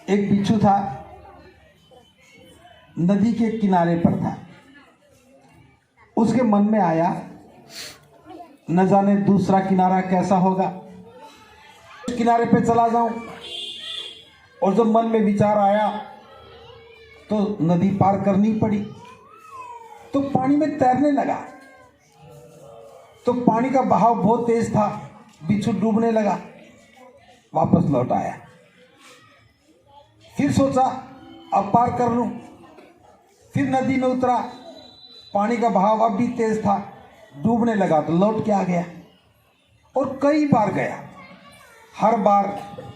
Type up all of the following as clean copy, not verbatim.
एक बिच्छू था, नदी के किनारे पर था। उसके मन में आया न जाने दूसरा किनारा कैसा होगा, उस किनारे पे चला जाऊं। और जब मन में विचार आया तो नदी पार करनी पड़ी, तो पानी में तैरने लगा। तो पानी का बहाव बहुत तेज था, बिच्छू डूबने लगा, वापस लौट आया। फिर सोचा अब पार कर लूं। फिर नदी में उतरा, पानी का बहाव अब भी तेज था, डूबने लगा तो लौट के आ गया। और कई बार गया, हर बार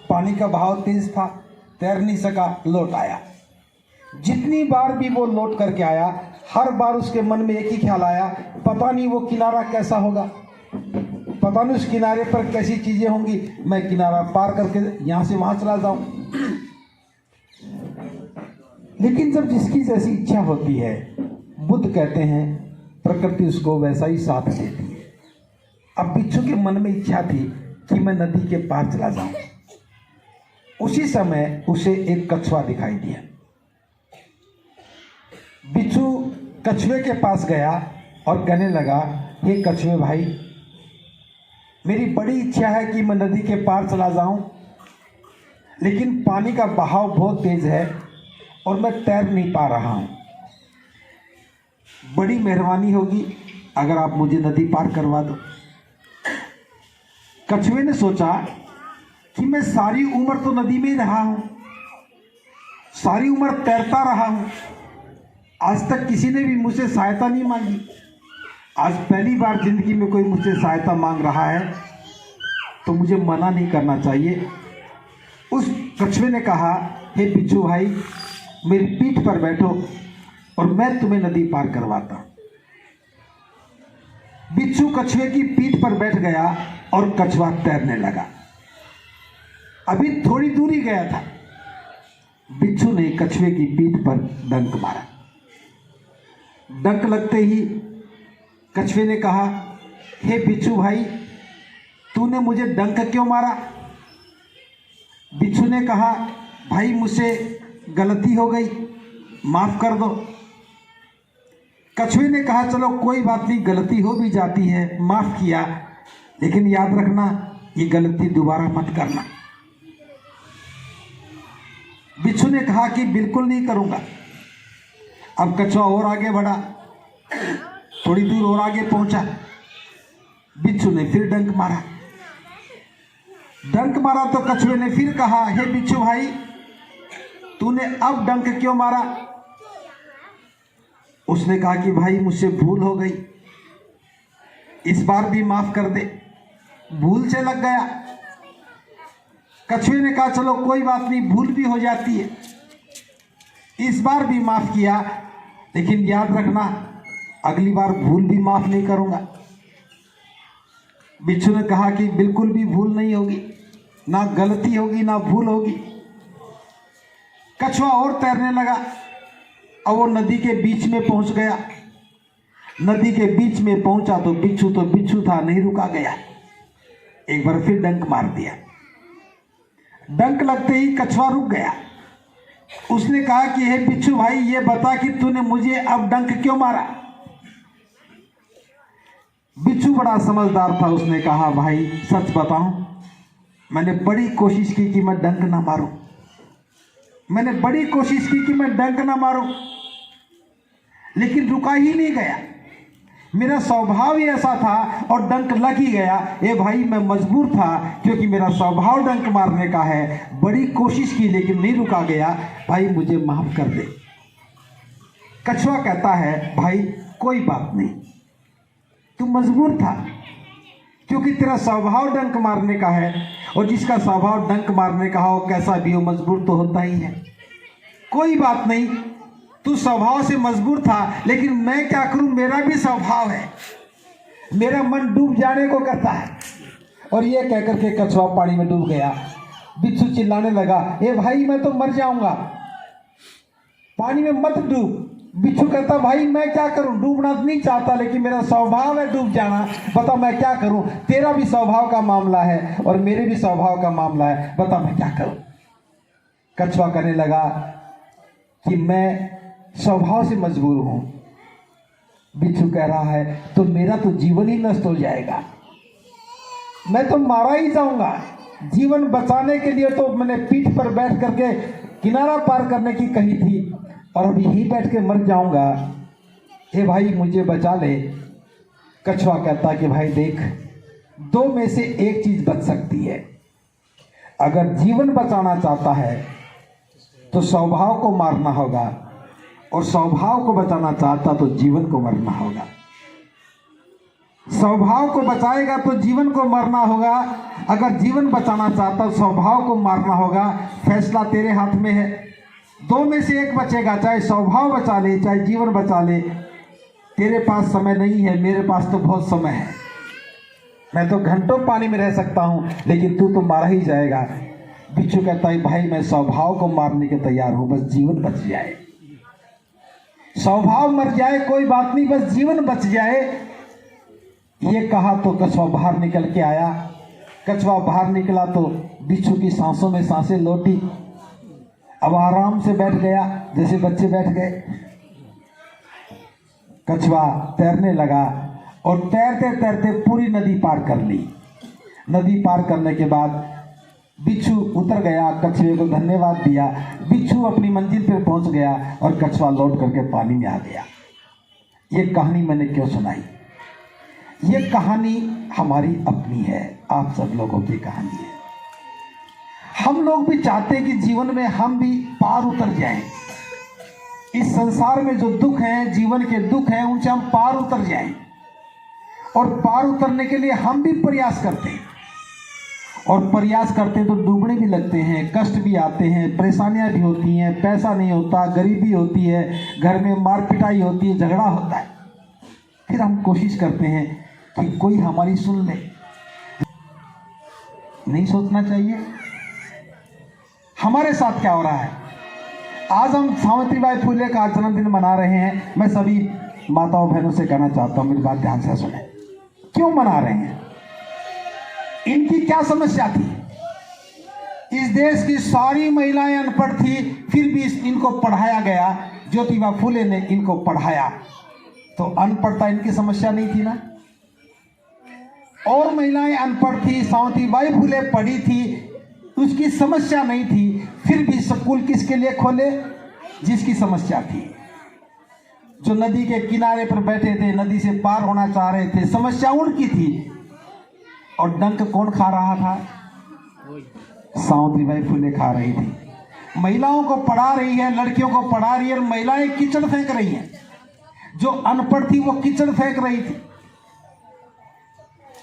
पानी का बहाव तेज था, तैर नहीं सका, लौट आया। जितनी बार भी वो लौट करके आया, हर बार उसके मन में एक ही ख्याल आया, पता नहीं वो किनारा कैसा होगा, पता नहीं उस किनारे पर कैसी चीजें होंगी, मैं किनारा पार करके यहां से वहां चला जाऊं। लेकिन जब जिसकी जैसी इच्छा होती है, बुद्ध कहते हैं प्रकृति उसको वैसा ही साथ देती है। अब बिच्छू के मन में इच्छा थी कि मैं नदी के पार चला जाऊं। उसी समय उसे एक कछुआ दिखाई दिया। बिच्छू कछुए के पास गया और कहने लगा, हे कछुए भाई, मेरी बड़ी इच्छा है कि मैं नदी के पार चला जाऊं, लेकिन पानी का बहाव बहुत तेज है और मैं तैर नहीं पा रहा हूं। बड़ी मेहरबानी होगी अगर आप मुझे नदी पार करवा दो। कछुए ने सोचा कि मैं सारी उम्र तो नदी में ही रहा हूं, सारी उम्र तैरता रहा हूं, आज तक किसी ने भी मुझसे सहायता नहीं मांगी। आज पहली बार जिंदगी में कोई मुझसे सहायता मांग रहा है, तो मुझे मना नहीं करना चाहिए। उस कछुए ने कहा, हे बिच्छू भाई, मेरी पीठ पर बैठो और मैं तुम्हें नदी पार करवाता हूं। बिच्छू कछुए की पीठ पर बैठ गया और कछुआ तैरने लगा। अभी थोड़ी दूरी गया था, बिच्छू ने कछुए की पीठ पर डंक मारा। डंक लगते ही कछुए ने कहा, हे बिच्छू भाई, तूने मुझे डंक क्यों मारा? बिच्छू ने कहा, भाई मुझसे गलती हो गई, माफ कर दो। कछुए ने कहा, चलो कोई बात नहीं, गलती हो भी जाती है, माफ किया, लेकिन याद रखना ये गलती दोबारा मत करना। बिच्छू ने कहा कि बिल्कुल नहीं करूंगा। अब कछुआ और आगे बढ़ा, थोड़ी दूर और आगे पहुंचा। बिच्छू ने फिर डंक मारा। डंक मारा तो कछुए ने फिर कहा, हे बिच्छू भाई, तूने अब डंक क्यों मारा? उसने कहा कि भाई मुझसे भूल हो गई, इस बार भी माफ कर दे, भूल से लग गया। कछुए ने कहा, चलो कोई बात नहीं, भूल भी हो जाती है, इस बार भी माफ किया, लेकिन याद रखना अगली बार भूल भी माफ नहीं करूंगा। बिच्छू ने कहा कि बिल्कुल भी भूल नहीं होगी, ना गलती होगी ना भूल होगी। कछुआ और तैरने लगा। अब वो नदी के बीच में पहुंच गया। नदी के बीच में पहुंचा तो बिच्छू था, नहीं रुका गया। एक बार फिर डंक मार दिया। डंक लगते ही कछुआ रुक गया। उसने कहा कि हे बिच्छू भाई, ये बता कि तूने मुझे अब डंक क्यों मारा? बिच्छू बड़ा समझदार था। उसने कहा, भाई सच बताऊं, मैंने बड़ी कोशिश की कि मैं डंक ना मारूं, मैंने बड़ी कोशिश की कि मैं डंक ना मारूं, लेकिन रुका ही नहीं गया। मेरा स्वभाव ही ऐसा था और डंक लग ही गया। ए भाई, मैं मजबूर था क्योंकि मेरा स्वभाव डंक मारने का है। बड़ी कोशिश की लेकिन नहीं रुका गया। भाई मुझे माफ कर दे। कछुआ कहता है, भाई कोई बात नहीं, तू मजबूर था क्योंकि तेरा स्वभाव डंक मारने का है, और जिसका स्वभाव डंक मारने का हो, कैसा भी हो, मजबूर तो होता ही है। कोई बात नहीं, तू स्वभाव से मजबूर था, लेकिन मैं क्या करूं, मेरा भी स्वभाव है, मेरा मन डूब जाने को करता है। और ये कहकर के कछुआ पानी में डूब गया। बिच्छू चिल्लाने लगा, ए भाई मैं तो मर जाऊंगा, पानी में मत डूब। बिच्छू कहता, भाई मैं क्या करूं, डूबना नहीं चाहता, लेकिन मेरा स्वभाव है डूब जाना, बता मैं क्या करूं। तेरा भी स्वभाव का मामला है और मेरे भी स्वभाव का मामला है, बता मैं क्या करूं। कछुआ कहने लगा कि मैं स्वभाव से मजबूर हूं। बिच्छू कह रहा है तो मेरा तो जीवन ही नष्ट हो जाएगा, मैं तो मारा ही जाऊंगा। जीवन बचाने के लिए तो मैंने पीठ पर बैठ करके किनारा पार करने की कही थी और अब यहीं बैठ के मर जाऊंगा। हे भाई मुझे बचा ले। कछुआ कहता कि भाई देख, दो में से एक चीज बच सकती है। अगर जीवन बचाना चाहता है तो स्वभाव को मारना होगा, और स्वभाव को बचाना चाहता तो जीवन को मरना होगा। स्वभाव को बचाएगा तो जीवन को मरना होगा, अगर जीवन बचाना चाहता स्वभाव को मारना होगा। फैसला तेरे हाथ में है, दो में से एक बचेगा, चाहे स्वभाव बचा ले चाहे जीवन बचा ले। तेरे पास समय नहीं है, मेरे पास तो बहुत समय है। मैं तो घंटों पानी में रह सकता हूं, लेकिन तू तो मारा ही जाएगा। बिच्छू कहता है भाई मैं स्वभाव को मारने के तैयार हूं, बस जीवन बच जाए। स्वभाव मर जाए कोई बात नहीं, बस जीवन बच जाए। ये कहा तो कछुआ बाहर निकल के आया। कछुआ बाहर निकला तो बिच्छू की सांसों में सांसें लौटी। अब आराम से बैठ गया, जैसे बच्चे बैठ गए। कछुआ तैरने लगा और तैरते तैरते पूरी नदी पार कर ली। नदी पार करने के बाद बिच्छू उतर गया, कछुए को धन्यवाद दिया। बिच्छू अपनी मंजिल पर पहुंच गया और कछुआ लौट करके पानी में आ गया। ये कहानी मैंने क्यों सुनाई? ये कहानी हमारी अपनी है, आप सब लोगों की कहानी है। हम लोग भी चाहते हैं कि जीवन में हम भी पार उतर जाएं। इस संसार में जो दुख हैं, जीवन के दुख हैं, उनसे हम पार उतर जाएं। और पार उतरने के लिए हम भी प्रयास करते हैं, और प्रयास करते हैं तो डूबने भी लगते हैं, कष्ट भी आते हैं, परेशानियां भी होती हैं, पैसा नहीं होता, गरीबी होती है, घर में मार पिटाई होती है, झगड़ा होता है। फिर हम कोशिश करते हैं कि कोई हमारी सुन ले। नहीं सोचना चाहिए हमारे साथ क्या हो रहा है। आज हम सावित्रीबाई फुले का जन्मदिन मना रहे हैं। मैं सभी माताओं बहनों से कहना चाहता हूं, मेरी बात ध्यान से सुने। क्यों मना रहे हैं? इनकी क्या समस्या थी? इस देश की सारी महिलाएं अनपढ़ थी, फिर भी इनको पढ़ाया गया। ज्योतिबा फुले ने इनको पढ़ाया, तो अनपढ़ता इनकी समस्या नहीं थी ना। और महिलाएं अनपढ़ थी, सावित्रीबाई फुले पढ़ी थी, उसकी समस्या नहीं थी, फिर भी स्कूल किसके लिए खोले? जिसकी समस्या थी। जो नदी के किनारे पर बैठे थे, नदी से पार होना चाह रहे थे, समस्या उनकी थी। और डंक कौन खा रहा था? सावित्रीबाई फुले खा रही थी। महिलाओं को पढ़ा रही है, लड़कियों को पढ़ा रही है, और महिलाएं कीचड़ फेंक रही हैं। जो अनपढ़ थी वो कीचड़ फेंक रही थी।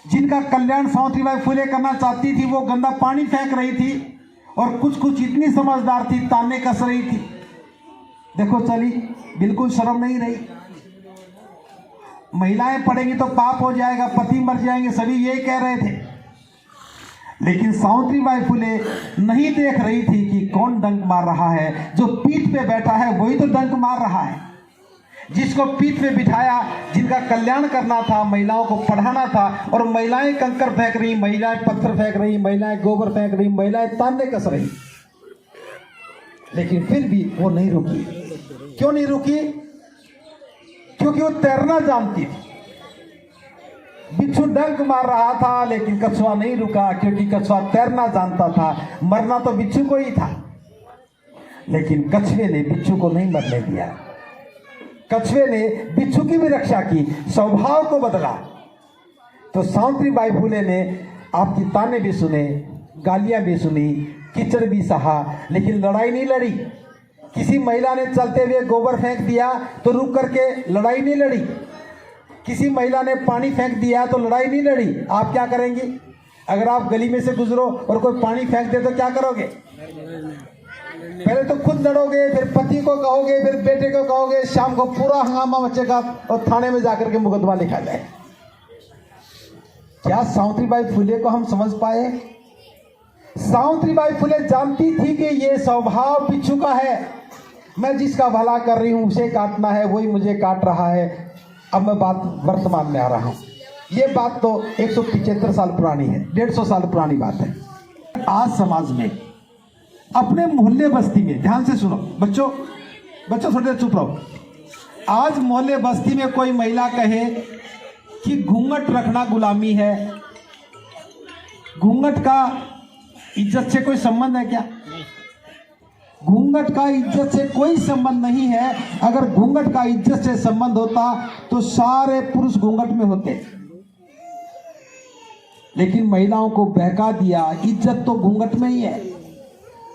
जिनका कल्याण सावित्रीबाई फुले करना चाहती थी वो गंदा पानी फेंक रही थी। और कुछ कुछ इतनी समझदार थी, ताने कस रही थी। देखो चली, बिल्कुल शर्म नहीं रही। महिलाएं पढ़ेंगी तो पाप हो जाएगा, पति मर जाएंगे, सभी यही कह रहे थे। लेकिन सावित्रीबाई फुले नहीं देख रही थी कि कौन डंक मार रहा है। जो पीठ पे बैठा है वही तो डंक मार रहा है। जिसको पीठ पे बिठाया, जिनका कल्याण करना था, महिलाओं को पढ़ाना था, और महिलाएं कंकर फेंक रही, महिलाएं पत्थर फेंक रही, महिलाएं गोबर फेंक रही, महिलाएं ताने कस रही। लेकिन फिर भी वो नहीं रुकी। क्यों नहीं रुकी? क्योंकि वो तैरना जानती थी। बिच्छू डंक मार रहा था, लेकिन कछुआ नहीं रुका, क्योंकि कछुआ तैरना जानता था। मरना तो बिच्छू को ही था, लेकिन कछुए ने बिच्छू को नहीं मरने दिया। कछुए ने बिच्छू की भी रक्षा की, स्वभाव को बदला। तो सावित्रीबाई फुले ने आपकी ताने भी सुने, गालियां भी सुनी, कीचड़ भी सहा, लेकिन लड़ाई नहीं लड़ी। किसी महिला ने चलते हुए गोबर फेंक दिया तो रुक करके लड़ाई नहीं लड़ी। किसी महिला ने पानी फेंक दिया तो लड़ाई नहीं लड़ी। आप क्या करेंगी? अगर आप गली में से गुजरो और कोई पानी फेंक दे तो क्या करोगे? पहले तो खुद लड़ोगे, फिर पति को कहोगे, फिर बेटे को कहोगे, शाम को पूरा हंगामा मचेगा और थाने में जाकर के मुकदमा लिखा जाए। क्या सावित्रीबाई फुले को हम समझ पाए? सावित्रीबाई फुले जानती थी कि ये स्वभाव बिच्छू का है। मैं जिसका भला कर रही हूं उसे काटना है, वही मुझे काट रहा है। अब मैं बात वर्तमान में आ रहा हूं। ये बात तो 175 साल पुरानी है, 150 साल पुरानी बात है। आज समाज में अपने मोहल्ले बस्ती में, ध्यान से सुनो बच्चों, थोड़ी देर चुप रहो। आज मोहल्ले बस्ती में कोई महिला कहे कि घूंघट रखना गुलामी है, घूंघट का इज्जत से कोई संबंध है क्या? घूंघट का इज्जत से कोई संबंध नहीं है। अगर घूंघट का इज्जत से संबंध होता तो सारे पुरुष घूंघट में होते, लेकिन महिलाओं को बहका दिया। इज्जत तो घूंघट में ही है।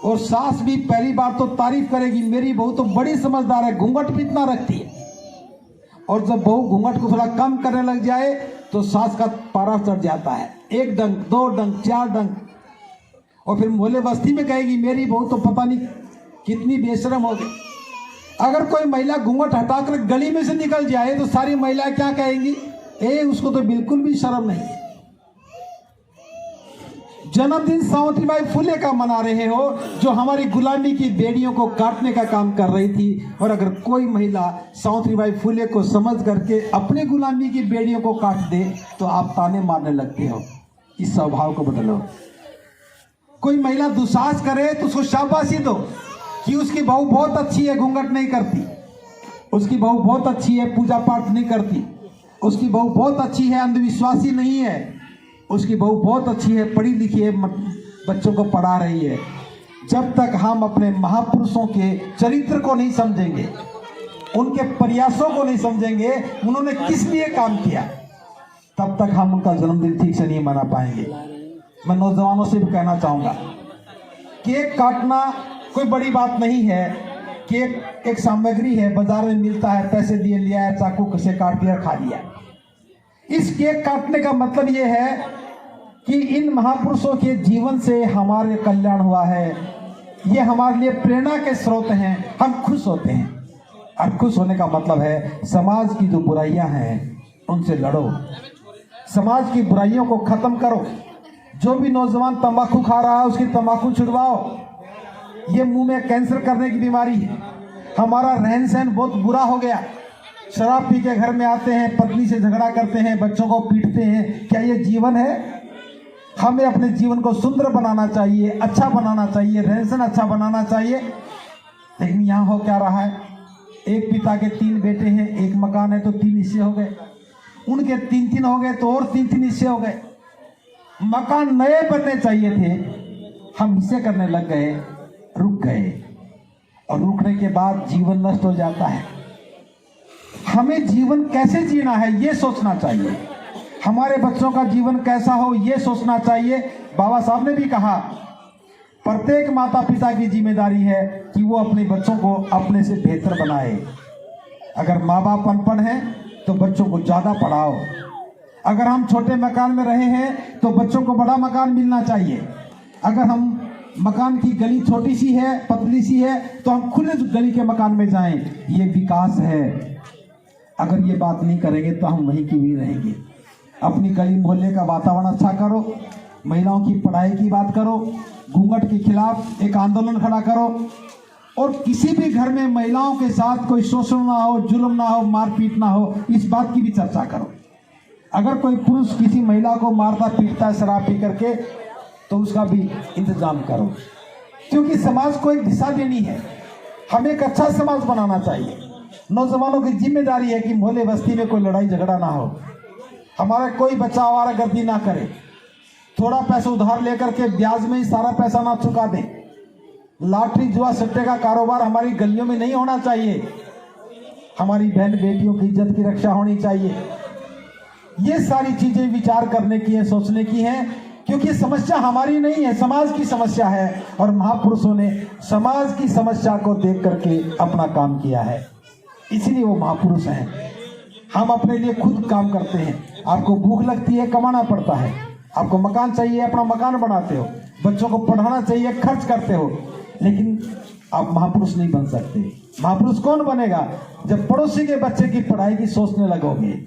और सास भी पहली बार तो तारीफ करेगी, मेरी बहू तो बड़ी समझदार है, घूंघट भी इतना रखती है। और जब बहू घूंघट को थोड़ा कम करने लग जाए तो सास का पारा चढ़ जाता है, 1 डंक 2 डंक 4 डंक। और फिर मोहल्ले बस्ती में कहेगी मेरी बहू तो पता नहीं कितनी बेशरम हो गई। अगर कोई महिला घूंघट हटाकर गली में से निकल जाए तो सारी महिलाएं क्या कहेंगी? उसको तो बिल्कुल भी शर्म नहीं है। जन्मदिन सावित्रीबाई फुले का मना रहे हो, जो हमारी गुलामी की बेड़ियों को काटने का काम कर रही थी। और अगर कोई महिला सावित्रीबाई फुले को समझ करके अपने गुलामी की बेड़ियों को काट दे तो आप ताने मारने लगते हो। इस स्वभाव को बदलो। कोई महिला दुसाहस करे तो उसको शाबाशी दो कि उसकी बहू बहुत अच्छी है, घूंघट नहीं करती, उसकी बहू बहुत अच्छी है, पूजा पाठ नहीं करती, उसकी बहू बहुत अच्छी है, अंधविश्वासी नहीं है, उसकी बहू बहुत अच्छी है, पढ़ी लिखी है, बच्चों को पढ़ा रही है। जब तक हम अपने महापुरुषों के चरित्र को नहीं समझेंगे, उनके प्रयासों को नहीं समझेंगे, उन्होंने किस लिए काम किया, तब तक हम उनका जन्मदिन ठीक से नहीं मना पाएंगे। मैं नौजवानों से भी कहना चाहूँगा, केक काटना कोई बड़ी बात नहीं है। केक एक सामग्री है, बाजार में मिलता है, पैसे दिए लिया है, चाकू से काट लिया, खा लिया। इस केक काटने का मतलब ये है कि इन महापुरुषों के जीवन से हमारे कल्याण हुआ है, ये हमारे लिए प्रेरणा के स्रोत हैं, हम खुश होते हैं। और खुश होने का मतलब है समाज की जो बुराइयां हैं उनसे लड़ो, समाज की बुराइयों को खत्म करो। जो भी नौजवान तंबाकू खा रहा है उसकी तंबाकू छुड़वाओ। ये मुंह में कैंसर करने की बीमारी है। हमारा रहन सहन बहुत बुरा हो गया। शराब पी के घर में आते हैं, पत्नी से झगड़ा करते हैं, बच्चों को पीटते हैं। क्या ये जीवन है? हमें अपने जीवन को सुंदर बनाना चाहिए, अच्छा बनाना चाहिए, रहन सहन अच्छा बनाना चाहिए। लेकिन यहाँ हो क्या रहा है? एक पिता के 3 बेटे हैं, एक मकान है तो 3 हिस्से हो गए, उनके 3-3 हो गए तो और 3-3 हिस्से हो गए। मकान नए बनने चाहिए थे, हम हिस्से करने लग गए, रुक गए। और रुकने के बाद जीवन नष्ट हो जाता है। हमें जीवन कैसे जीना है ये सोचना चाहिए, हमारे बच्चों का जीवन कैसा हो ये सोचना चाहिए। बाबा साहब ने भी कहा, प्रत्येक माता पिता की जिम्मेदारी है कि वो अपने बच्चों को अपने से बेहतर बनाए। अगर माँ बाप अनपढ़ हैं तो बच्चों को ज़्यादा पढ़ाओ। अगर हम छोटे मकान में रहे हैं तो बच्चों को बड़ा मकान मिलना चाहिए। अगर हम मकान की गली छोटी सी है, पतली सी है, तो हम खुले गली के मकान में जाएं, ये विकास है। अगर ये बात नहीं करेंगे तो हम वहीं की वहीं रहेंगे। अपनी गली मोहल्ले का वातावरण अच्छा करो, महिलाओं की पढ़ाई की बात करो, घूंघट के खिलाफ एक आंदोलन खड़ा करो। और किसी भी घर में महिलाओं के साथ कोई शोषण ना हो, जुल्म ना हो, मारपीट ना हो, इस बात की भी चर्चा करो। अगर कोई पुरुष किसी महिला को मारता पीटता है शराब पी करके तो उसका भी इंतजाम करो, क्योंकि समाज को एक दिशा देनी है, हमें एक अच्छा समाज बनाना चाहिए। नौजवानों की जिम्मेदारी है कि मोहल्ले बस्ती में कोई लड़ाई झगड़ा ना हो, हमारा कोई बच्चा आवारागर्दी ना करे, थोड़ा पैसा उधार लेकर के ब्याज में ही सारा पैसा ना चुका दे। लॉटरी जुआ सट्टे का कारोबार हमारी गलियों में नहीं होना चाहिए। हमारी बहन बेटियों की इज्जत की रक्षा होनी चाहिए। ये सारी चीजें विचार करने की है, सोचने की हैं, क्योंकि समस्या हमारी नहीं है, समाज की समस्या है। और महापुरुषों ने समाज की समस्या को देख करके अपना काम किया है, इसलिए वो महापुरुष हैं। हम अपने लिए खुद काम करते हैं। आपको भूख लगती है, कमाना पड़ता है। आपको मकान चाहिए, अपना मकान बनाते हो। बच्चों को पढ़ाना चाहिए, खर्च करते हो। लेकिन आप महापुरुष नहीं बन सकते। महापुरुष कौन बनेगा? जब पड़ोसी के बच्चे की पढ़ाई की सोचने लगोगे,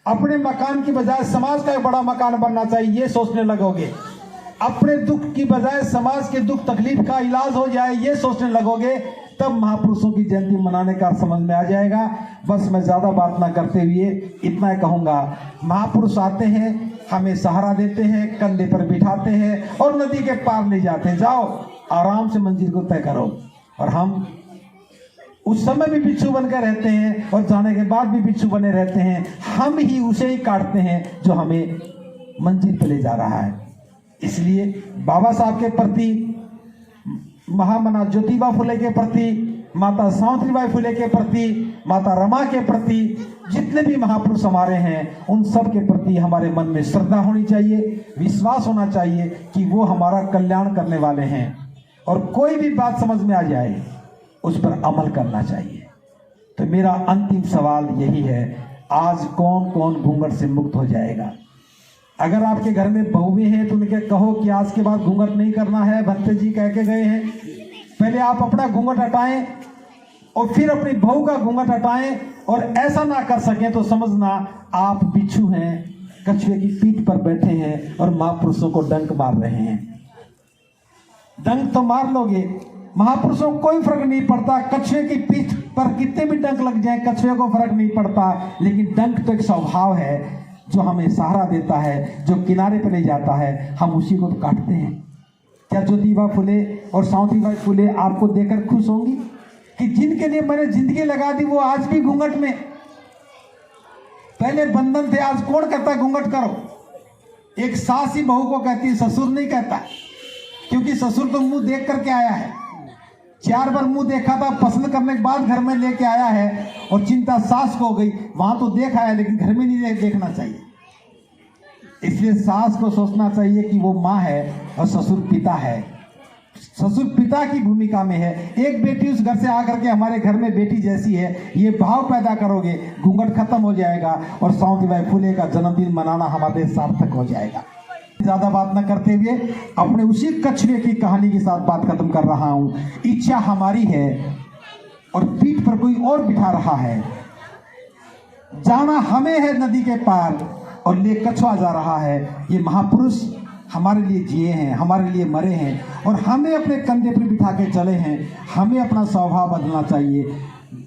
अपने मकान की बजाय समाज का एक बड़ा मकान बनना चाहिए ये सोचने लगोगे, अपने दुख की बजाय समाज के दुख तकलीफ का इलाज हो जाए ये सोचने लगोगे, तब महापुरुषों की जयंती मनाने का समझ में आ जाएगा। बस मैं ज़्यादा बात ना करते हुए इतना ही कहूँगा, महापुरुष आते हैं, हमें सहारा देते हैं, कंधे पर बिठाते हैं और नदी के पार ले जाते हैं, जाओ आराम से मंजिल को तय करो। और हम उस समय भी बिच्छू बनकर रहते हैं और जाने के बाद भी बिच्छू बने रहते हैं। हम ही उसे ही काटते हैं जो हमें मंजिल पे ले जा रहा है। इसलिए बाबा साहब के प्रति, महामना ज्योतिबा फुले के प्रति, माता सावित्रीबाई फुले के प्रति, माता रमा के प्रति, जितने भी महापुरुष हमारे हैं उन सब के प्रति हमारे मन में श्रद्धा होनी चाहिए, विश्वास होना चाहिए कि वो हमारा कल्याण करने वाले हैं। और कोई भी बात समझ में आ जाए उस पर अमल करना चाहिए। तो मेरा अंतिम सवाल यही है, आज कौन कौन घूंघट से मुक्त हो जाएगा? अगर आपके घर में बहुएं हैं तो उनके कहो कि आज के बाद घूंघट नहीं करना है, भंते जी कह के गए हैं। पहले आप अपना घूंघट हटाएं और फिर अपनी बहू का घूंघट हटाएं, और ऐसा ना कर सकें तो समझना आप बिच्छू हैं, कछुए की पीठ पर बैठे हैं और महापुरुषों को डंक मार रहे हैं। डंक तो मार लोगे, महापुरुषों को कोई फर्क नहीं पड़ता, कछुए की पीठ पर कितने भी डंक लग जाए कछुए को फर्क नहीं पड़ता। लेकिन डंक तो एक स्वभाव है जो हमें सहारा देता है, जो किनारे पर ले जाता है, हम उसी को तो काटते हैं। क्या ज्योतिबा फुले और सावित्रीबाई फुले आपको देखकर खुश होंगी कि जिनके लिए मैंने जिंदगी लगा दी वो आज भी घूंघट में? पहले बंधन थे, आज कौन कहता घूंघट करो? एक सास ही बहू को कहती है, ससुर नहीं कहता, क्योंकि ससुर तो मुंह देख करके आया है, 4 बार मुंह देखा था, पसंद करने के बाद घर में लेके आया है, और चिंता सास को हो गई। वहां तो देखा है लेकिन घर में नहीं देखना चाहिए। इसलिए सास को सोचना चाहिए कि वो माँ है और ससुर पिता है, ससुर पिता की भूमिका में है। एक बेटी उस घर से आकर के हमारे घर में बेटी जैसी है, ये भाव पैदा करोगे, घूंघट खत्म हो जाएगा और सावित्रीबाई फुले का जन्मदिन मनाना हमारे सार्थक हो जाएगा। ज्यादा बात न करते हुए अपने उसी कछुए की कहानी के साथ बात खत्म कर रहा हूं। इच्छा हमारी है और पीठ पर कोई और बिठा रहा है, जाना हमें है नदी के पार और ले कछुआ जा रहा है। ये महापुरुष हमारे लिए जिए हैं, हमारे लिए मरे हैं और हमें अपने कंधे पर बिठा के चले हैं। हमें अपना स्वभाव बदलना चाहिए,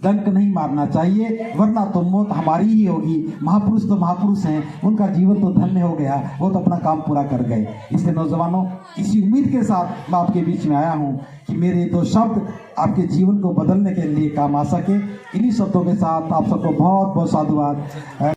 डंक नहीं मारना चाहिए, वरना तो मौत हमारी ही होगी। महापुरुष तो महापुरुष हैं, उनका जीवन तो धन्य हो गया, वो तो अपना काम पूरा कर गए। इसलिए नौजवानों, इसी उम्मीद के साथ मैं आपके बीच में आया हूँ कि मेरे 2 शब्द आपके जीवन को बदलने के लिए काम आ सके। इन्हीं शब्दों के साथ आप सबको बहुत बहुत साधुवाद।